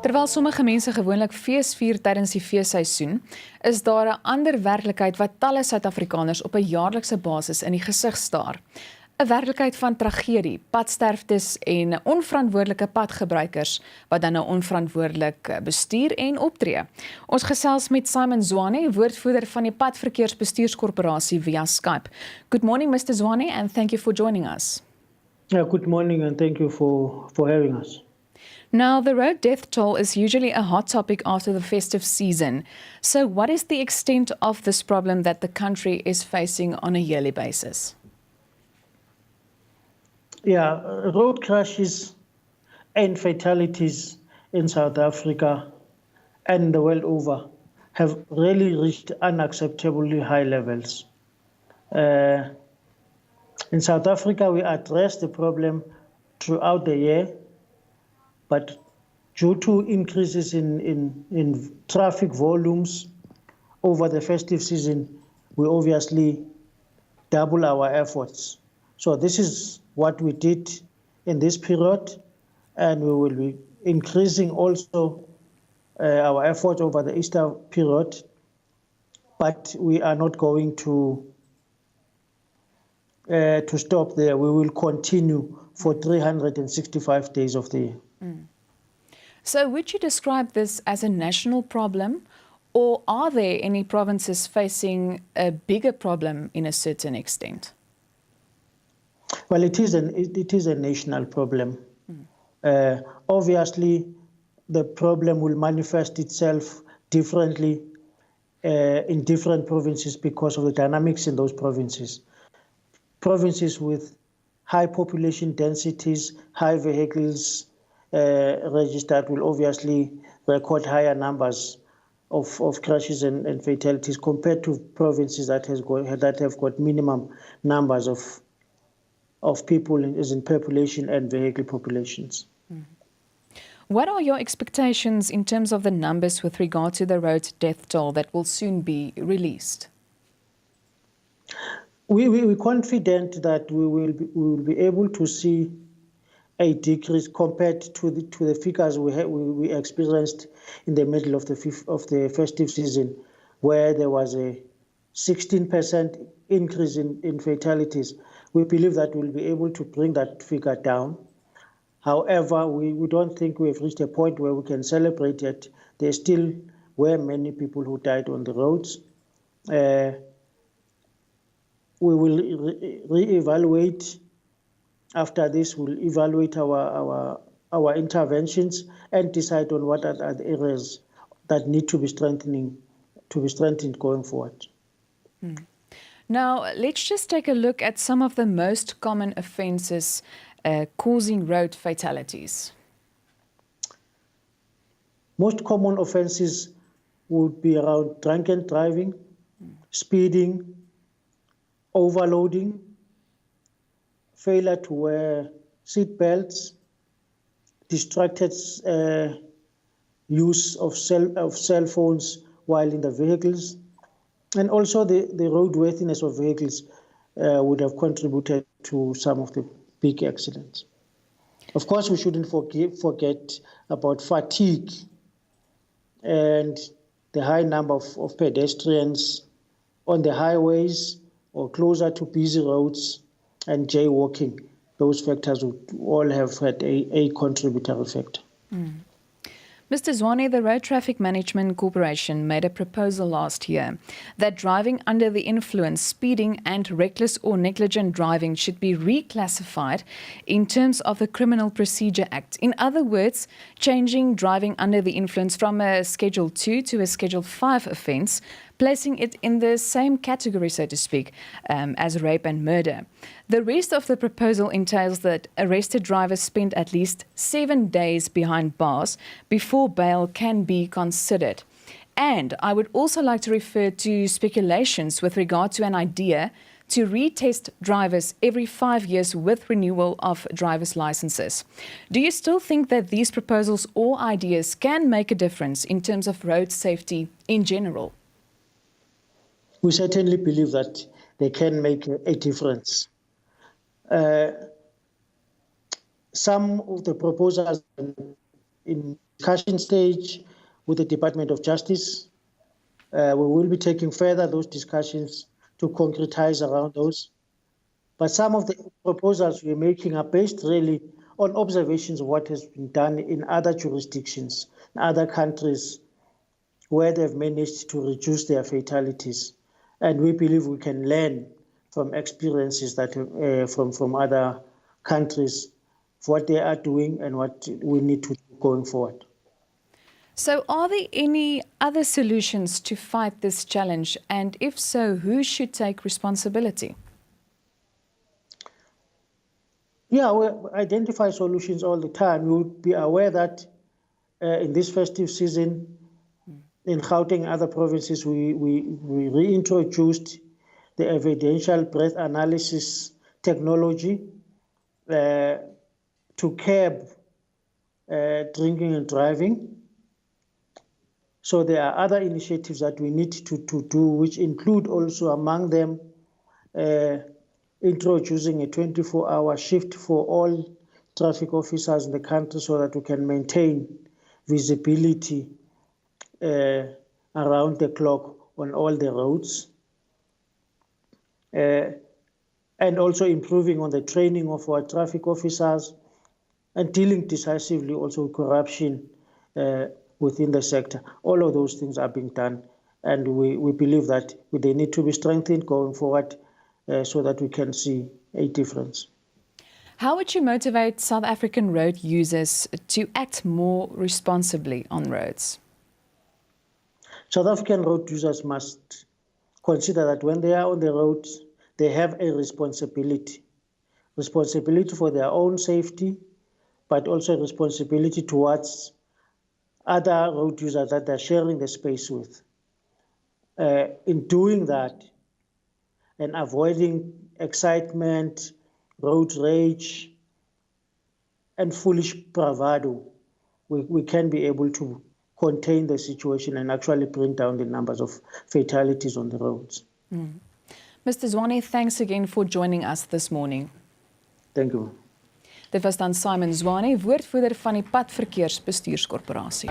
Terwyl sommige mense gewoonlik feesvier tydens die feesseisoen, is daar 'n ander werklikheid wat talle Suid-Afrikaners op 'n jaarlikse basis in die gesig staar. 'n Werklikheid van tragedie, padsterftes en onverantwoordelike padgebruikers wat dan nou onverantwoordelik bestuur en optree. Ons gesels met Zwane, woordvoerder van die Padverkeersbestuurskorporasie via Skype. Good morning, Mr. Zwane, and thank you for joining us. Good morning, and thank you for having us. Now, the road death toll is usually a hot topic after the festive season. So what is the extent of this problem that the country is facing on a yearly basis? Road crashes and fatalities in South Africa and the world over have really reached unacceptably high levels. In South Africa, we address the problem throughout the year, but due to increases in traffic volumes over the festive season, we obviously double our efforts. So this is what we did in this period, and we will be increasing also our effort over the Easter period, but we are not going to stop there. We will continue for 365 days of the year. So would you describe this as a national problem, or are there any provinces facing a bigger problem in a certain extent? Well, it is a national problem. Obviously, the problem will manifest itself differently in different provinces because of the dynamics in those provinces. Provinces with high population densities, high vehicles registered will obviously record higher numbers of crashes and fatalities compared to provinces that have got minimum numbers of people in population and vehicle populations. What are your expectations in terms of the numbers with regard to the road death toll that will soon be released? We're confident that we will be able to see a decrease compared to the figures we experienced in the middle of the festive season, where there was a 16% increase in fatalities. We believe that we'll be able to bring that figure down. However, we don't think we have reached a point where we can celebrate it. There still were many people who died on the roads. We will re-evaluate. After this, we'll evaluate our interventions and decide on what are the areas that need to be strengthened going forward. Now, let's just take a look at some of the most common offences causing road fatalities. Most common offences would be around drunken driving, speeding, overloading, failure to wear seat belts, distracted use of cell phones while in the vehicles, and also the roadworthiness of vehicles would have contributed to some of the big accidents. Of course, we shouldn't forget about fatigue and the high number of pedestrians on the highways or closer to busy roads, and jaywalking. Those factors would all have had a contributory factor. Mr. Zwane, the Road Traffic Management Corporation made a proposal last year that driving under the influence, speeding and reckless or negligent driving should be reclassified in terms of the Criminal Procedure Act. In other words, changing driving under the influence from a Schedule 2 to a Schedule 5 offence, placing it in the same category, so to speak, as rape and murder. The rest of the proposal entails that arrested drivers spend at least 7 days behind bars before bail can be considered. And I would also like to refer to speculations with regard to an idea to retest drivers every 5 years with renewal of driver's licenses. Do you still think that these proposals or ideas can make a difference in terms of road safety in general? We certainly believe that they can make a difference. Some of the proposals in discussion stage with the Department of Justice. We will be taking further those discussions to concretize around those. But some of the proposals we're making are based really on observations of what has been done in other jurisdictions, in other countries, where they've managed to reduce their fatalities. And we believe we can learn from experiences that from other countries, what they are doing and what we need to do going forward. So are there any other solutions to fight this challenge? And if so, who should take responsibility? Yeah, we identify solutions all the time. You would be aware that in this festive season, in Gauteng and other provinces, we reintroduced the evidential breath analysis technology to curb drinking and driving. So there are other initiatives that we need to do, which include also among them introducing a 24-hour shift for all traffic officers in the country so that we can maintain visibility around the clock on all the roads. And also improving on the training of our traffic officers and dealing decisively also with corruption within the sector. All of those things are being done, and we believe that they need to be strengthened going forward so that we can see a difference. How would you motivate South African road users to act more responsibly on roads? South African road users must consider that when they are on the roads, they have a responsibility for their own safety, but also a responsibility towards other road users that they're sharing the space with. In doing that and avoiding excitement, road rage, and foolish bravado, we can be able to contain the situation and actually bring down the numbers of fatalities on the roads. Mr. Zwane, thanks again for joining us this morning. Thank you. Dit was dan Zwane, woordvoerder van die Padverkeersbestuurskorporasie.